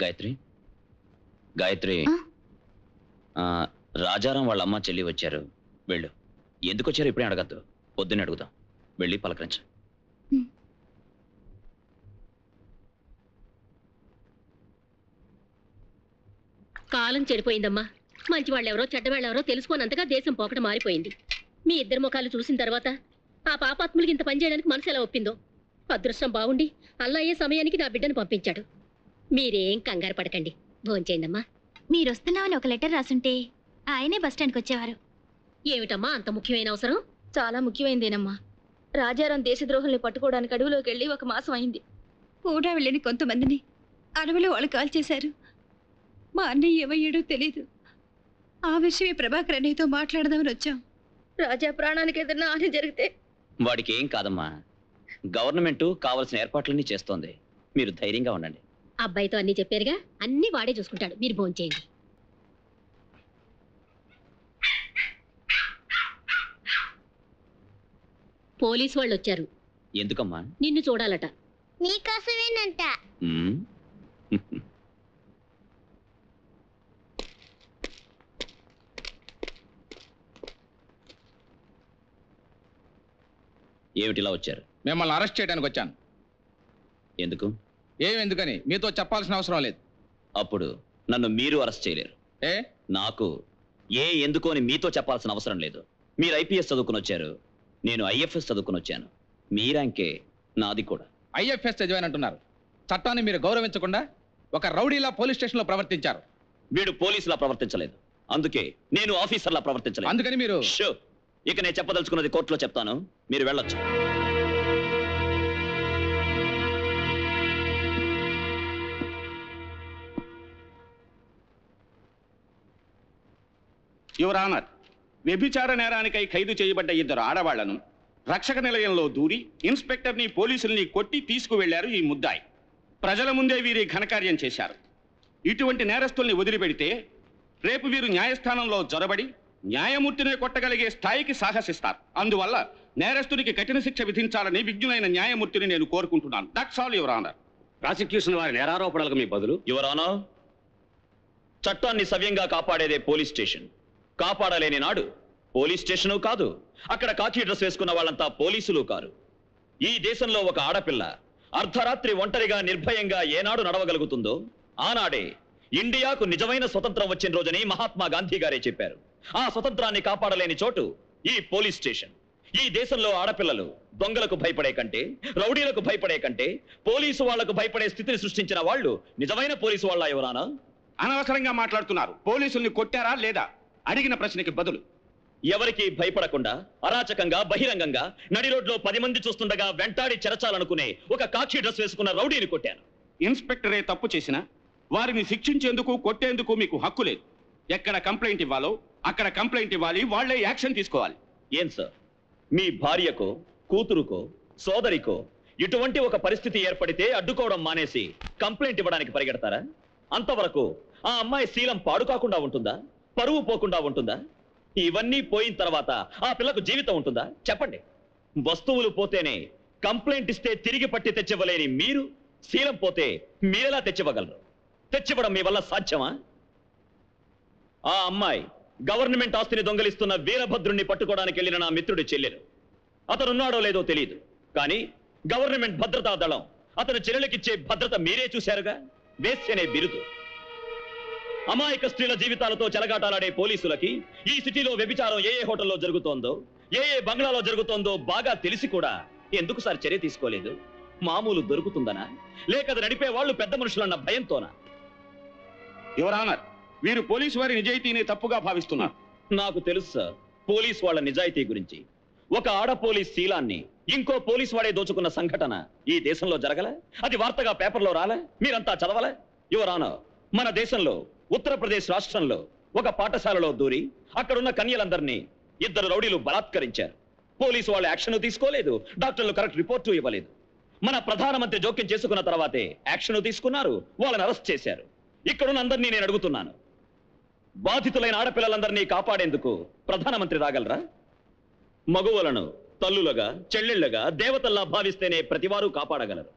గాయత్రి గాయత్రి రాజారాం వాళ్ళ అమ్మ చెల్లి వచ్చారు, వెళ్ళు. ఎందుకు వచ్చారు ఇప్పుడే అడగద్దు, పొద్దున్నే అడుగుదాం. వెళ్ళి పలకరించు. కాలం చెడిపోయిందమ్మా. మంచి వాళ్ళెవరో చెడ్డవాళ్ళెవరో తెలుసుకోనంతగా దేశం పోకట మారిపోయింది. మీ ఇద్దరు ముఖాలు చూసిన తర్వాత ఆ పాపాత్ములకి ఇంత పని చేయడానికి మనసు ఎలా ఒప్పిందో. అదృష్టం బాగుండి అల్లయ్యే సమయానికి నా బిడ్డను పంపించాడు. మీరేం కంగారు పడకండి, భోంచేయండమ్మా. మీరొస్తున్నామని ఒక లెటర్ రాసుంటే ఆయనే బస్టాండ్కి వచ్చేవారు. ఏమిటమ్మా అంత ముఖ్యమైన అవసరం? చాలా ముఖ్యమైనదేనమ్మా. రాజారాం దేశద్రోహుల్ని పట్టుకోవడానికి అడవిలోకి వెళ్ళి 1 మాసం అయింది. కూడా వెళ్ళని కొంతమందిని అడవిలో వాళ్ళు కాల్ చేశారు. మా అన్నయ్య ఏమయ్యాడో తెలీదు. ఆ విషయమే ప్రభాకర్ అన్నయ్యతో మాట్లాడదామని వచ్చాం. రాజా ప్రాణానికి ఏదైనా హాని జరిగితే? వాడికి ఏం కాదమ్మా, గవర్నమెంట్ కావాల్సిన ఏర్పాట్లన్నీ చేస్తోంది. మీరు ధైర్యంగా ఉండండి. అబ్బాయితో అన్ని చెప్పారుగా, అన్ని వాడే చూసుకుంటాడు. మీరు భోంచేయండి. పోలీసు వాళ్ళు వచ్చారు. ఎందుకమ్మా? నిన్ను చూడాలట. నీకోసమేనంట. ఏమిటిలా వచ్చారు? మిమ్మల్ని అరెస్ట్ చేయడానికి వచ్చాను. ఎందుకు? ఏమెందుకని మీతో చెప్పాల్సిన అవసరం లేదు. అప్పుడు నన్ను మీరు అరెస్ట్ చేయలేరు. నాకు ఎందుకు అని మీతో చెప్పాల్సిన అవసరం లేదు. మీరు ఐపీఎస్ చదువుకుని వచ్చారు, నేను ఐఎఫ్ఎస్ చదువుకుని వచ్చాను. మీ ర్యాంకే నాది కూడా. ఐఎఫ్ఎస్ చదివానంటున్నారు. చట్టాన్ని మీరు గౌరవించకుండా ఒక రౌడీలా పోలీస్ స్టేషన్లో ప్రవర్తించారు. వీడు పోలీసులా ప్రవర్తించలేదు, అందుకే నేను ఆఫీసర్లా ప్రవర్తించలేదు. అందుకని మీరు ఇక నేను చెప్పదలుచుకున్నది కోర్టులో చెప్తాను, మీరు వెళ్ళొచ్చు. యువర్ ఆనర్, వ్యభిచార నేరానికై ఖైదు చేయబడ్డ 2 ఆడవాళ్లను రక్షక నిలయంలో దూరి ఇన్స్పెక్టర్ని పోలీసుల్ని కొట్టి తీసుకువెళ్లారు ఈ ముద్దాయి. ప్రజల ముందే వీరి ఘనకార్యం చేశారు. ఇటువంటి నేరస్తుల్ని వదిలిపెడితే రేపు వీరు న్యాయస్థానంలో జొరబడి న్యాయమూర్తినే కొట్టగలిగే స్థాయికి సాహసిస్తారు. అందువల్ల నేరస్తుడికి కఠిన శిక్ష విధించాలని విజ్ఞులైన న్యాయమూర్తిని నేను కోరుకుంటున్నాను. That's all your honour. Prosecution వారి నేరారోపణలకు మీ బదులు? యువర్ ఆనర్, చట్టాన్ని సవ్యంగా కాపాడేదే పోలీస్ స్టేషన్. కాపాడలేని నాడు పోలీస్ స్టేషను కాదు, అక్కడ కాకి డ్రెస్ వేసుకున్న వాళ్ళంతా పోలీసులు కారు. ఈ దేశంలో ఒక ఆడపిల్ల అర్ధరాత్రి ఒంటరిగా నిర్భయంగా ఏనాడు నడవగలుగుతుందో ఆనాడే ఇండియాకు నిజమైన స్వతంత్రం వచ్చిన రోజుని మహాత్మా గాంధీ గారే చెప్పారు. ఆ స్వతంత్రాన్ని కాపాడలేని చోటు ఈ పోలీస్ స్టేషన్. ఈ దేశంలో ఆడపిల్లలు దొంగలకు భయపడే కంటే, రౌడీలకు భయపడే కంటే పోలీసు వాళ్లకు భయపడే స్థితిని సృష్టించిన వాళ్ళు నిజమైన పోలీసు వాళ్ళ ఎవరానా? అనవసరంగా మాట్లాడుతున్నారు. పోలీసుల్ని కొట్టారా లేదా అడిగిన ప్రశ్నకి బదులు. ఎవరికి భయపడకుండా అరాచకంగా బహిరంగంగా నడి రోడ్లో 10 మంది చూస్తుండగా వెంటాడి చెరచాలనుకునే ఒక కాకి డ్రెస్ వేసుకున్న రౌడీని కొట్టాను. ఇన్స్పెక్టరే తప్పు చేసినా వారిని శిక్షించేందుకు కొట్టేందుకు మీకు హక్కు లేదు. ఎక్కడ కంప్లైంట్ ఇవ్వాలో అక్కడ కంప్లైంట్ ఇవ్వాలి, వాళ్లే యాక్షన్ తీసుకోవాలి. ఏం సార్, మీ భార్యకో కూతురుకో సోదరికో ఇటువంటి ఒక పరిస్థితి ఏర్పడితే అడ్డుకోవడం మానేసి కంప్లైంట్ ఇవ్వడానికి పరిగెడతారా? అంతవరకు ఆ అమ్మాయి శీలం పాడు కాకుండా ఉంటుందా? పరువు పోకుండా ఉంటుందా? ఇవన్నీ పోయిన తర్వాత ఆ పిల్లకు జీవితం ఉంటుందా? చెప్పండి. వస్తువులు పోతేనే కంప్లైంట్ ఇస్తే తిరిగి పట్టి తెచ్చివ్వలేని మీరు శీలం పోతే మీరెలా తెచ్చివ్వగలరు? తెచ్చివ్వడం మీ వల్ల సాధ్యమా? ఆ అమ్మాయి గవర్నమెంట్ ఆస్తిని దొంగలిస్తున్న వీరభద్రుణ్ణి పట్టుకోవడానికి వెళ్ళిన నా మిత్రుడి చెల్లెలు. అతనున్నాడో లేదో తెలియదు, కానీ గవర్నమెంట్ భద్రతా దళం అతను చెల్లెలకిచ్చే భద్రత మీరే చూశారుగా. వేశ్యనే బిరుదు. అమాయక స్త్రీల జీవితాలతో చెలగాటాలాడే పోలీసులకి ఈ సిటీలో వ్యభిచారం ఏ హోటల్లో జరుగుతోందో, ఏ బంగ్లాలో జరుగుతోందో బాగా తెలిసి కూడా ఎందుకు సార్ చర్య తీసుకోలేదు? మామూలు దొరుకుతుందనా, లేక అది నడిపే వాళ్ళు పెద్ద మనుషులన్న భయంతోనా? యువర్ ఆనర్, వీరు పోలీసు వారి నిజాయితీని తప్పుగా భావిస్తున్నారు. నాకు తెలుసు సార్ పోలీస్ వాళ్ళ నిజాయితీ గురించి. ఒక ఆడ పోలీస్ శీలాన్ని ఇంకో పోలీస్ వాడే దోచుకున్న సంఘటన ఈ దేశంలో జరగల? అది వార్తగా పేపర్లో రాలే? మీరంతా చదవలే? యువర్ ఆనర్, మన దేశంలో ఉత్తరప్రదేశ్ రాష్ట్రంలో ఒక పాఠశాలలో దూరి అక్కడున్న కన్యలందరినీ 2 రౌడీలు బలాత్కరించారు. పోలీసు వాళ్ళు యాక్షన్ తీసుకోలేదు, డాక్టర్లు కరెక్ట్ రిపోర్టు ఇవ్వలేదు. మన ప్రధానమంత్రి జోక్యం చేసుకున్న తర్వాతే యాక్షన్ తీసుకున్నారు, వాళ్ళని అరెస్ట్ చేశారు. ఇక్కడున్న అందరినీ నేను అడుగుతున్నాను, బాధితులైన ఆడపిల్లలందరినీ కాపాడేందుకు ప్రధానమంత్రి రాగలరా? మగువలను తల్లులుగా చెల్లెళ్లుగా దేవతల్లా భావిస్తేనే ప్రతివారు కాపాడగలరు.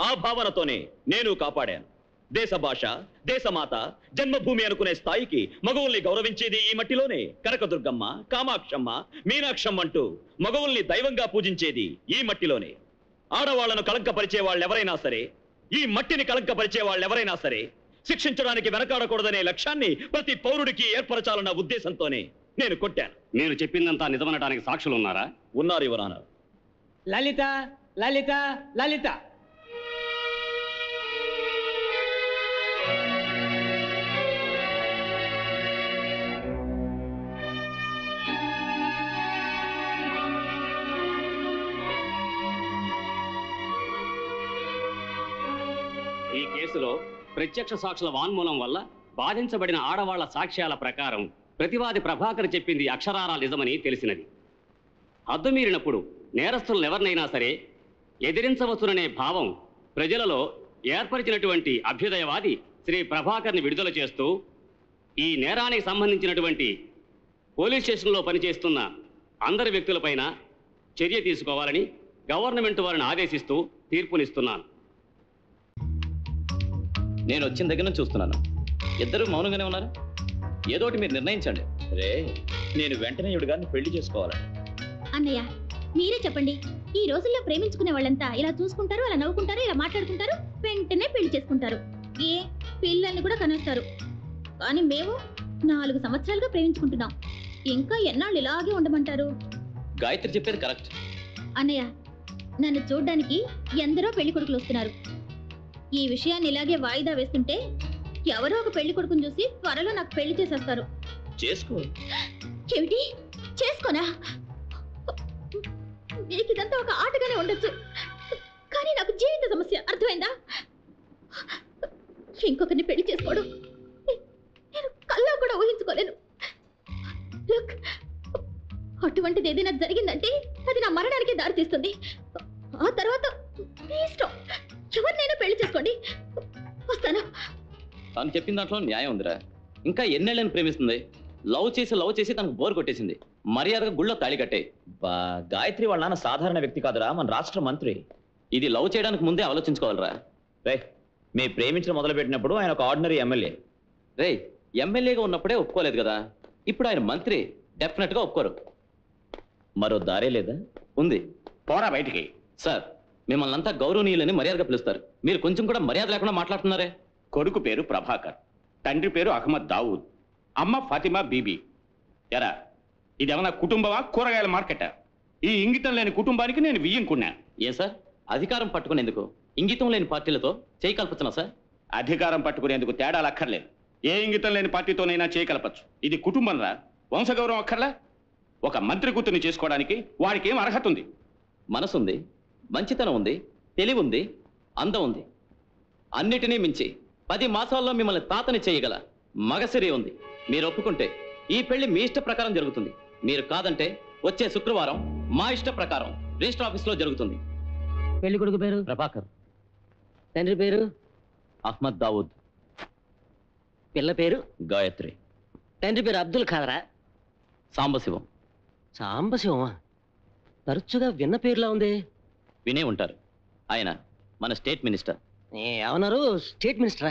ఆ భావనతోనే నేను కాపాడాను. దేశ భాష, దేశమాత, జన్మభూమి అనుకునే స్థాయికి మగవుల్ని గౌరవించేది ఈ మట్టిలోనే. కనకదుర్గమ్మ, కామాక్షమ్మ, మీనాక్షమ్మ అంటూ మగవుల్ని దైవంగా పూజించేది ఈ మట్టిలోనే. ఆడవాళ్లను కలంకపరిచే వాళ్ళెవరైనా సరే, ఈ మట్టిని కలంకపరిచే వాళ్ళెవరైనా సరే శిక్షించడానికి వెనకాడకూడదనే లక్ష్యాన్ని ప్రతి పౌరుడికి ఏర్పరచాలన్న ఉద్దేశంతోనే నేను కొట్టాను. మీరు చెప్పిందంతా నిజమనడానికి సాక్షులు ఉన్నారా? ఉన్నారు యువరాన. లలిత, లలిత, లలిత. ఈ కేసులో ప్రత్యక్ష సాక్షుల వాన్మూలం వల్ల బాధించబడిన ఆడవాళ్ల సాక్ష్యాల ప్రకారం ప్రతివాది ప్రభాకర్ చెప్పింది అక్షరాల నిజమని తెలిసినది. హద్దు మీరినప్పుడు నేరస్తులను ఎవరినైనా సరే ఎదిరించవచ్చుననే భావం ప్రజలలో ఏర్పరిచినటువంటి అభ్యుదయవాది శ్రీ ప్రభాకర్ని విడుదల చేస్తూ ఈ నేరానికి సంబంధించినటువంటి పోలీస్ స్టేషన్లో పనిచేస్తున్న అందరి వ్యక్తులపైన చర్య తీసుకోవాలని గవర్నమెంట్ వారిని ఆదేశిస్తూ తీర్పునిస్తున్నాను. నేను వచ్చిన దగ్గర నుంచి చూస్తున్నాను, ఇద్దరు మౌనంగానే ఉన్నారు. ఏదోటి మీరు నిర్ణయించండి. రే, నేను వెంటనే ఇవిడు గారిని పెళ్లి చేసుకోవాలి. అన్నయ్య మీరే చెప్పండి, ఈ రోజుల్లో ప్రేమించుకునే వాళ్ళంతా ఇలా చూసుకుంటారు, అలా నవ్వుకుంటారు, ఇలా మాట్లాడుకుంటారు, వెంటనే పెళ్లి చేసుకుంటారు. పిల్లల్ని కూడా కనేస్తారు. కానీ మేము 4 సంవత్సరాలుగా ప్రేమించుకుంటున్నాం. ఇంకా ఎన్నాళ్ళు ఇలాగే ఉండమంటారు? గాయత్రి చెప్పేది కరెక్ట్. అన్నయ్య, నన్ను చూడ్డానికి ఎందరో పెళ్లి కొడుకులు వస్తున్నారు. ఈ విషయాన్ని ఇలాగే వాయిదా వేస్తుంటే ఎవరో ఒక పెళ్లి కొడుకుని చూసి త్వరలో నాకు పెళ్లి చేసేస్తారు. చేసుకో. ఏమిటి చేసుకోనా? మీకు ఇదంతా ఒక ఆటగానే ఉండొచ్చు, కానీ నాకు జీవిత సమస్య, అర్థమైందా? ఇంకొకరిని పెళ్లి చేసుకోవడం నేను కల్లా కూడా ఊహించుకోలేను. Look, అటువంటిది ఏదైనా జరిగిందంటే అది నా మరణానికి దారితీస్తుంది. ఆ తర్వాత మీ ఇష్టం, ఎవరినైనా పెళ్లి చేసుకోండి. వస్తాను. తను చెప్పిన దాంట్లో న్యాయం ఉందిరా. ఇంకా ఎన్నేళ్ళని ప్రేమిస్తుంది. లవ్ చేసి తనకు బోర్ కొట్టేసింది. మర్యాదగా గుళ్ళో తాళి కట్టే. గాయత్రి వాళ్ళ నాన్న సాధారణ వ్యక్తి కాదురా, మన రాష్ట్ర మంత్రి. ఇది లవ్ చేయడానికి ముందే ఆలోచించుకోవాలరా. రే, మీ ప్రేమించడం మొదలు పెట్టినప్పుడు ఆయన ఒక ఆర్డినరీ ఎమ్మెల్యే. రే, ఎమ్మెల్యేగా ఉన్నప్పుడే ఒప్పుకోలేదు కదా, ఇప్పుడు ఆయన మంత్రి, డెఫినెట్ గా ఒప్పుకోరు. మరో దారే లేదా? ఉంది. పోరా బయటికి. సార్, మిమ్మల్ని అంతా గౌరవనీయులని మర్యాదగా పిలుస్తారు. మీరు కొంచెం కూడా మర్యాద లేకుండా మాట్లాడుతున్నారే. కొడుకు పేరు ప్రభాకర్, తండ్రి పేరు అహ్మద్ దావూద్, అమ్మ ఫాతిమా బీబీ. ఎరా, ఇదేమన్నా కుటుంబమా, కూరగాయల మార్కెటా? ఈ ఇంగితం లేని కుటుంబానికి నేను వియ్యంకున్నా. ఏం సార్, అధికారం పట్టుకునేందుకు ఇంగితం లేని పార్టీలతో చేయి కల్పించనా సార్? అధికారం పట్టుకునేందుకు తేడాలు అక్కర్లేదు. ఏ ఇంగితం లేని పార్టీతోనైనా చేయకలపచ్చు. ఇది కుటుంబం రా, వంశగౌరవం అక్కర్లా. ఒక మంత్రి కూతుర్ని చేసుకోవడానికి వాడికి ఏం అర్హత ఉంది? మనసుంది, మంచితనం ఉంది, తెలివి ఉంది, అందం ఉంది. అన్నిటినీ మించి 10 మాసాల్లో మిమ్మల్ని తాతని చేయగల మగసిరి ఉంది. మీరు ఒప్పుకుంటే ఈ పెళ్లి మీ ఇష్ట ప్రకారం జరుగుతుంది. మీరు కాదంటే వచ్చే శుక్రవారం మా ఇష్ట ప్రకారం రిజిస్టర్ ఆఫీస్ లో జరుగుతుంది. పెళ్లి కొడుకు పేరు ప్రభాకర్, తండ్రి పేరు అహ్మద్ దావూద్, పిల్ల పేరు గాయత్రి, తండ్రి పేరు అబ్దుల్ ఖాదరా, సాంబశివం. సాంబశివమా? తరచుగా విన్న పేరులా ఉంది. వినే ఉంటారు. ఆయన మన స్టేట్ మినిస్టర్. ఏమన్నారు? స్టేట్ మినిస్టరా?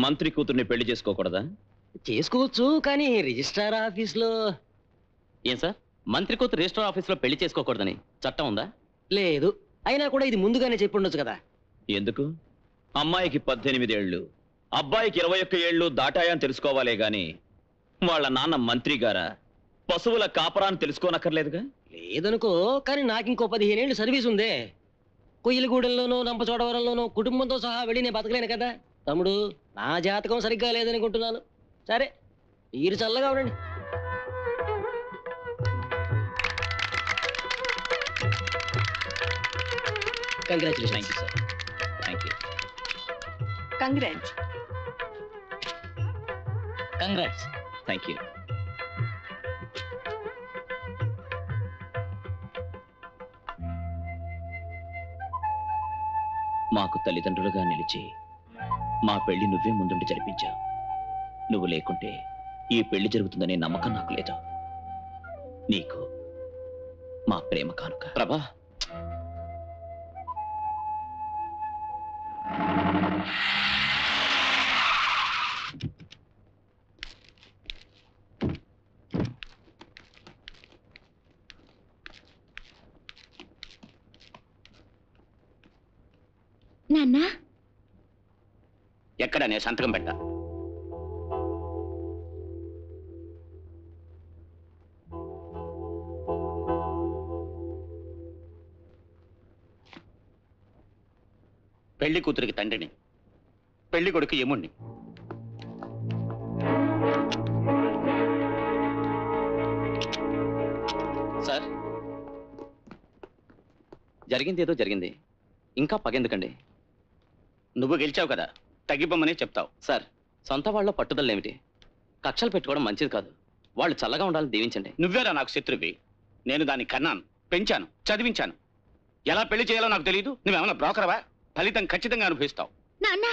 మంత్రి కూతుర్ని పెళ్లి చేసుకోకూడదా? చేసుకోవచ్చు, కానీ రిజిస్ట్రార్ ఆఫీస్లో. ఏం సార్, మంత్రి కూతురు రిజిస్టర్ ఆఫీస్లో పెళ్లి చేసుకోకూడదని చట్టం ఉందా? లేదు. అయినా కూడా ఇది ముందుగానే చెప్పి ఉండొచ్చు కదా. ఎందుకు? అమ్మాయికి 18 ఏళ్ళు, అబ్బాయికి 21 ఏళ్ళు దాటాయని తెలుసుకోవాలే గాని వాళ్ళ నాన్న మంత్రి గారా, పశువుల కాపరాన్ని తెలుసుకోనక్కర్లేదుగా? లేదనుకో, కానీ నాకు ఇంకో 15 ఏళ్ళు సర్వీస్ ఉందే. కొయ్యలగూడెంలోనో రంపచోడవరంలోనో కుటుంబంతో సహా వెళ్ళి నేను బతకలేను కదా. తమ్ముడు, నా జాతకం సరిగ్గా లేదనుకుంటున్నాను. సరే, మీరు చల్లగా ఉండండి. Congratulation. Thank you sir. Thank you. Congrats. Congrats. Thank you. మాకు తల్లిదండ్రులుగా నిలిచి మా పెళ్లి నువ్వే ముందుండి జరిపించావు. నువ్వు లేకుంటే ఈ పెళ్లి జరుగుతుందనే నమ్మకం నాకు లేదు. నీకు మా ప్రేమ కానుక. ప్రభా, నాన్న ఎక్కడ నేను సంతకం పెట్టా? పెళ్లి కూతురికి తండ్రిని, పెళ్లి కొడుకు యముణ్ణి. సార్, జరిగింది ఏదో జరిగింది, ఇంకా పగెందుకండి? నువ్వు గెలిచావు కదా, తగ్గిపోమనే చెప్తావు. సార్, సొంత వాళ్ళలో పట్టుదల ఏమిటి? కక్షలు పెట్టుకోవడం మంచిది కాదు. వాళ్ళు చల్లగా ఉండాలని దీవించండి. నువ్వేరా నాకు శత్రువి. నేను దాన్ని కన్నాను, పెంచాను, చదివించాను. ఎలా పెళ్లి చేయాలో నాకు తెలియదు. నువ్వేమన్నా బ్రోకరవా? ఫలితం ఖచ్చితంగా అనుభవిస్తావు. నాన్న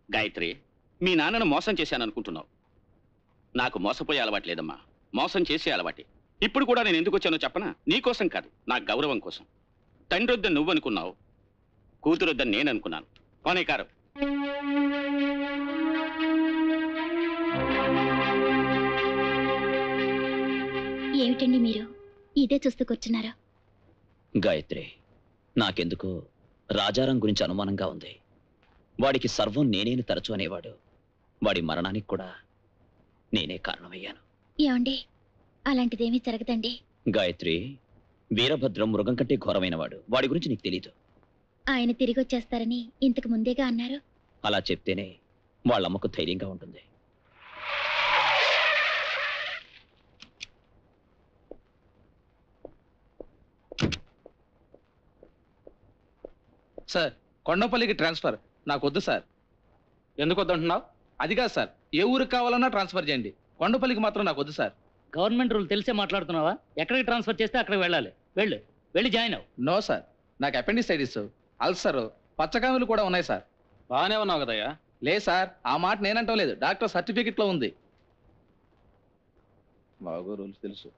గాయత్రి, మీ నాన్నను మోసం చేశాను అనుకుంటున్నావు. నాకు మోసపోయే అలవాటు లేదమ్మా, మోసం చేసే అలవాటి. ఇప్పుడు కూడా నేను ఎందుకు వచ్చానో చెప్పనా? నీ కోసం కాదు, నా గౌరవం కోసం. తండ్రి వద్దని నువ్వు అనుకున్నావు, కూతురు వద్దని నేను అనుకున్నాను. పోనీ కారు. ఏమిటండి మీరు ఇదే చూస్తూ కూర్చున్నారు? గాయత్రి, నాకెందుకు రాజారాం గురించి అనుమానంగా ఉంది. వాడికి సర్వం నేనేని తరచు అనేవాడు. వాడి మరణానికి కూడా నేనే కారణమయ్యాను. ఏమండి, అలాంటిదేమీ జరగదండి. గాయత్రి, వీరభద్రం మృగం కంటే ఘోరమైన వాడు. వాడి గురించి నీకు తెలీదు. ఆయన తిరిగి వచ్చేస్తారని ఇంతకు ముందేగా అన్నారు. అలా చెప్తేనే వాళ్ళమ్మకు ధైర్యంగా ఉంటుంది. సార్, కొండపల్లికి ట్రాన్స్ఫర్ నాకు వద్దు సార్. ఎందుకు వద్దంటున్నావు? అది కాదు సార్, ఏ ఊరికి కావాలన్నా ట్రాన్స్ఫర్ చేయండి. కొండపల్లికి మాత్రం నాకు వద్దు సార్. గవర్నమెంట్ రూల్ తెలిసే మాట్లాడుతున్నావా? ఎక్కడికి ట్రాన్స్ఫర్ చేస్తే అక్కడికి వెళ్ళాలి. వెళ్ళి జాయిన్ అవ్వు. నో సార్, నాకు అపెండిసైటిస్, అల్సర్, పచ్చకామెలు కూడా ఉన్నాయి సార్. బాగానే ఉన్నావు కదయ్యా. లే సార్, ఆ మాట నేనంటం లేదు, డాక్టర్ సర్టిఫికెట్లో ఉంది. బాగో రూల్స్ తెలుసు.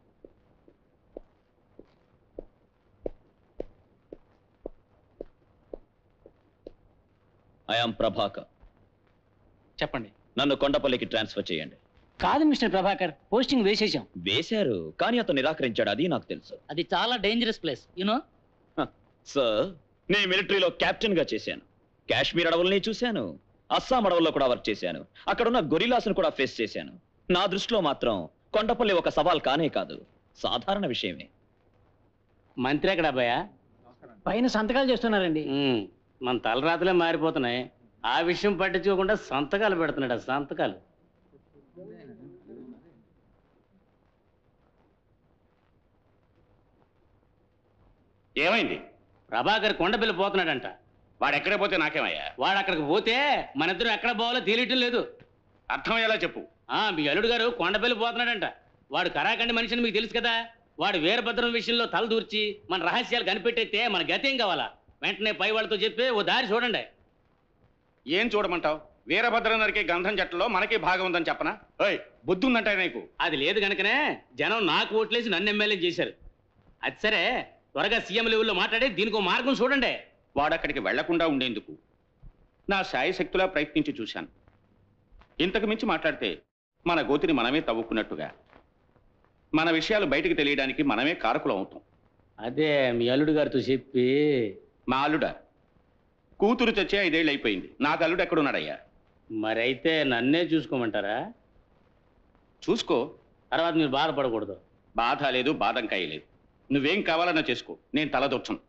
ఐఆమ్ ప్రభాకర్. చెప్పండి. నన్ను కొండపల్లికి ట్రాన్స్ఫర్ చేయండి. కాదు మిస్టర్ ప్రభాకర్, పోస్టింగ్ వేసేసాం. వేశారు, కానీ అతను నిరాకరించాడు. అది నాకు తెలుసు. అది చాలా డేంజరస్ ప్లేస్, యూనో. సార్, నేను మిలిటరీలో కెప్టెన్ గా చేశాను. కాశ్మీర్ అడవుల్ని చూశాను, అస్సాం అడవుల్లో కూడా వర్క్ చేశాను. అక్కడున్న గొరిలాస్ను కూడా ఫేస్ చేశాను. నా దృష్టిలో మాత్రం కొండపల్లి ఒక సవాల్ కానే కాదు, సాధారణ విషయమే. మంత్రి ఎక్కడ అబ్బాయా? పైన సంతకాలు చేస్తున్నారండి. మన తలరాతలే మారిపోతున్నాయి. ఆ విషయం పట్టించుకోకుండా సంతకాలు పెడుతున్నాడు. సంతకాలు ఏమైంది? ప్రభాకర్ కొండపల్లి పోతున్నాడంట. వాడు ఎక్కడే పోతే నాకేమయ్యా? వాడు అక్కడికి పోతే మన ఇద్దరు ఎక్కడ పోవాలో తెలియటం లేదు. అర్థమయ్యేలా చెప్పు. మీ అల్లుడు గారు కొండపల్లి పోతున్నాడంట. వాడు కరాకండి మనిషిని మీకు తెలుసు కదా. వాడు వీరభద్రం విషయంలో తల దూర్చి మన రహస్యాలు కనిపెట్టయితే మన గతేం కావాలా? వెంటనే పై వాళ్ళతో చెప్పి ఓ దారి చూడండి. ఏం చూడమంటావు? వీరభద్ర నరికే గంధం జట్టలో మనకి భాగం ఉందని చెప్పనా? ఓయ్, బుద్ధి ఉందంటే నీకు? అది లేదు కనుకనే జనం నాకు ఓట్లేసి నన్ను ఎమ్మెల్యే చేశారు. అది సరే, త్వరగా సీఎం లెవెల్లో మాట్లాడి దీనికి ఓ మార్గం చూడండి. వాడక్కడికి వెళ్లకుండా ఉండేందుకు నా శాయశక్తులా ప్రయత్నించి చూశాను. ఇంతకు మించి మాట్లాడితే మన గోతిని మనమే తవ్వుకున్నట్టుగా, మన విషయాలు బయటికి తెలియడానికి మనమే కారకులం అవుతాం. అదే మీ అల్లుడు గారితో చెప్పి. మా అల్లుడా? కూతురు చచ్చే 5 ఏళ్ళు అయిపోయింది. నాకు అల్లుడు ఎక్కడున్నాడయ్యా? మరైతే నన్నే చూసుకోమంటారా? చూసుకో, తర్వాత మీరు బాధపడకూడదు. బాధ లేదు, బాదంకాయ లేదు. నువ్వేం కావాలన్నా చేసుకో, నేను తలదొచ్చను.